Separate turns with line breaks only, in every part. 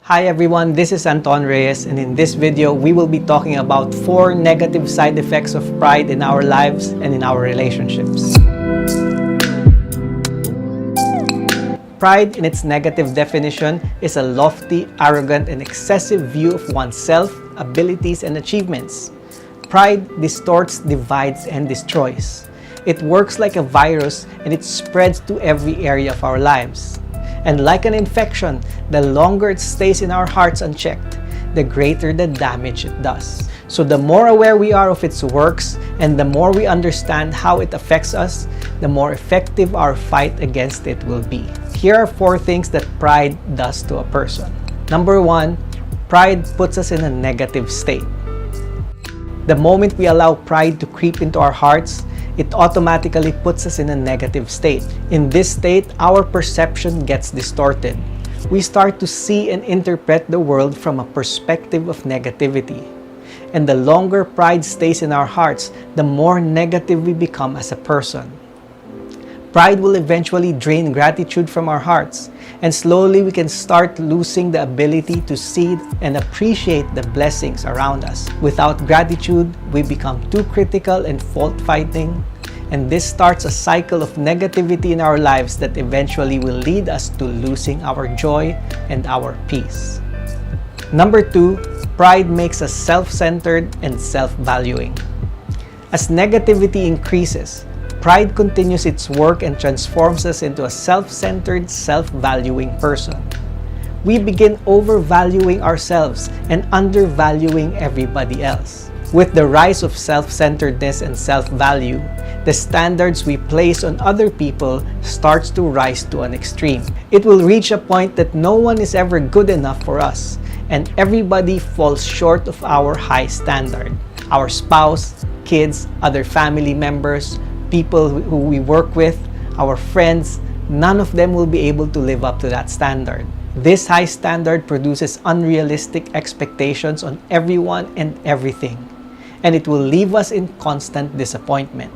Hi everyone, this is Anton Reyes, and in this video, we will be talking about 4 negative side effects of pride in our lives and in our relationships. Pride, in its negative definition, is a lofty, arrogant, and excessive view of oneself, abilities, and achievements. Pride distorts, divides, and destroys. It works like a virus and it spreads to every area of our lives. And like an infection, the longer it stays in our hearts unchecked, the greater the damage it does. So the more aware we are of its works and the more we understand how it affects us, the more effective our fight against it will be. Here are 4 things that pride does to a person. Number 1, pride puts us in a negative state. The moment we allow pride to creep into our hearts, it automatically puts us in a negative state. In this state, our perception gets distorted. We start to see and interpret the world from a perspective of negativity. And the longer pride stays in our hearts, the more negative we become as a person. Pride will eventually drain gratitude from our hearts, and slowly we can start losing the ability to see and appreciate the blessings around us. Without gratitude, we become too critical and fault-finding, and this starts a cycle of negativity in our lives that eventually will lead us to losing our joy and our peace. Number 2, pride makes us self-centered and self-valuing. As negativity increases, pride continues its work and transforms us into a self-centered, self-valuing person. We begin overvaluing ourselves and undervaluing everybody else. With the rise of self-centeredness and self-value, the standards we place on other people starts to rise to an extreme. It will reach a point that no one is ever good enough for us, and everybody falls short of our high standard. Our spouse, kids, other family members, people who we work with, our friends, none of them will be able to live up to that standard. This high standard produces unrealistic expectations on everyone and everything, and it will leave us in constant disappointment.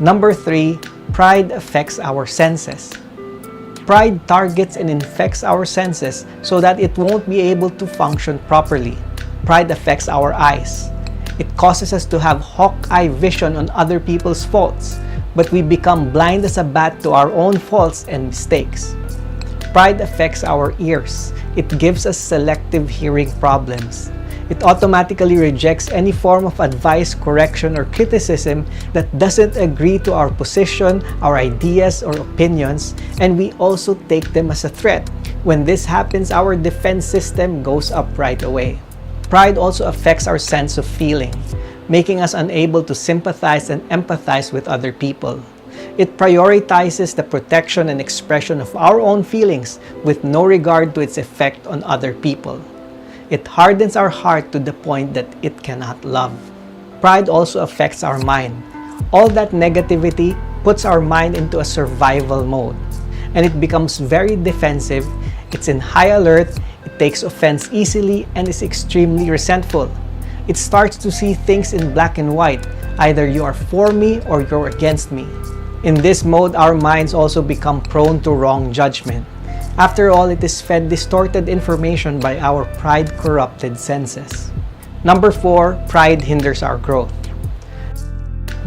Number 3, pride affects our senses. Pride targets and infects our senses so that it won't be able to function properly. Pride affects our eyes. It causes us to have hawk-eye vision on other people's faults, but we become blind as a bat to our own faults and mistakes. Pride affects our ears. It gives us selective hearing problems. It automatically rejects any form of advice, correction, or criticism that doesn't agree to our position, our ideas, or opinions, and we also take them as a threat. When this happens, our defense system goes up right away. Pride also affects our sense of feeling, making us unable to sympathize and empathize with other people. It prioritizes the protection and expression of our own feelings with no regard to its effect on other people. It hardens our heart to the point that it cannot love. Pride also affects our mind. All that negativity puts our mind into a survival mode, and it becomes very defensive. It's in high alert, it takes offense easily, and is extremely resentful. It starts to see things in black and white. Either you are for me or you're against me. In this mode, our minds also become prone to wrong judgment. After all, it is fed distorted information by our pride-corrupted senses. Number 4, pride hinders our growth.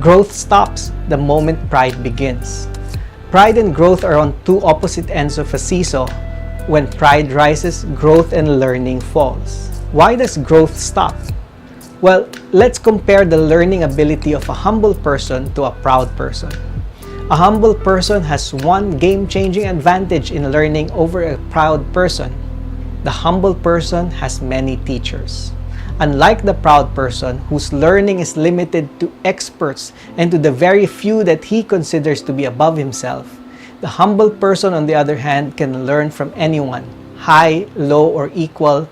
Growth stops the moment pride begins. Pride and growth are on 2 opposite ends of a seesaw. When pride rises, growth and learning falls. Why does growth stop? Well, let's compare the learning ability of a humble person to a proud person. A humble person has one game-changing advantage in learning over a proud person. The humble person has many teachers. Unlike the proud person, whose learning is limited to experts and to the very few that he considers to be above himself, the humble person, on the other hand, can learn from anyone, high, low, or equal.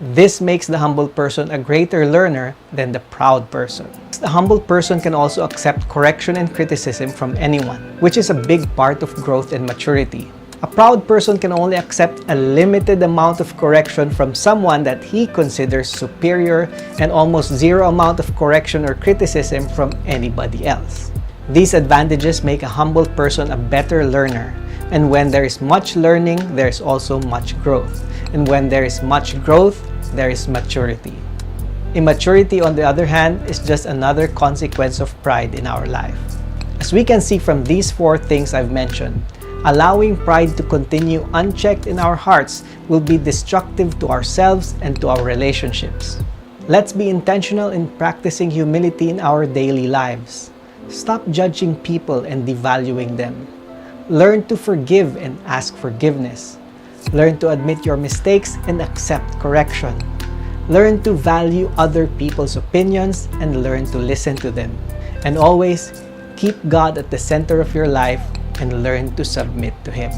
This makes the humble person a greater learner than the proud person. The humble person can also accept correction and criticism from anyone, which is a big part of growth and maturity. A proud person can only accept a limited amount of correction from someone that he considers superior and almost zero amount of correction or criticism from anybody else. These advantages make a humble person a better learner. And when there is much learning, there is also much growth. And when there is much growth, there is maturity. Immaturity, on the other hand, is just another consequence of pride in our life. As we can see from these 4 things I've mentioned, allowing pride to continue unchecked in our hearts will be destructive to ourselves and to our relationships. Let's be intentional in practicing humility in our daily lives. Stop judging people and devaluing them. Learn to forgive and ask forgiveness. Learn to admit your mistakes and accept correction. Learn to value other people's opinions and learn to listen to them. And always keep God at the center of your life and learn to submit to Him.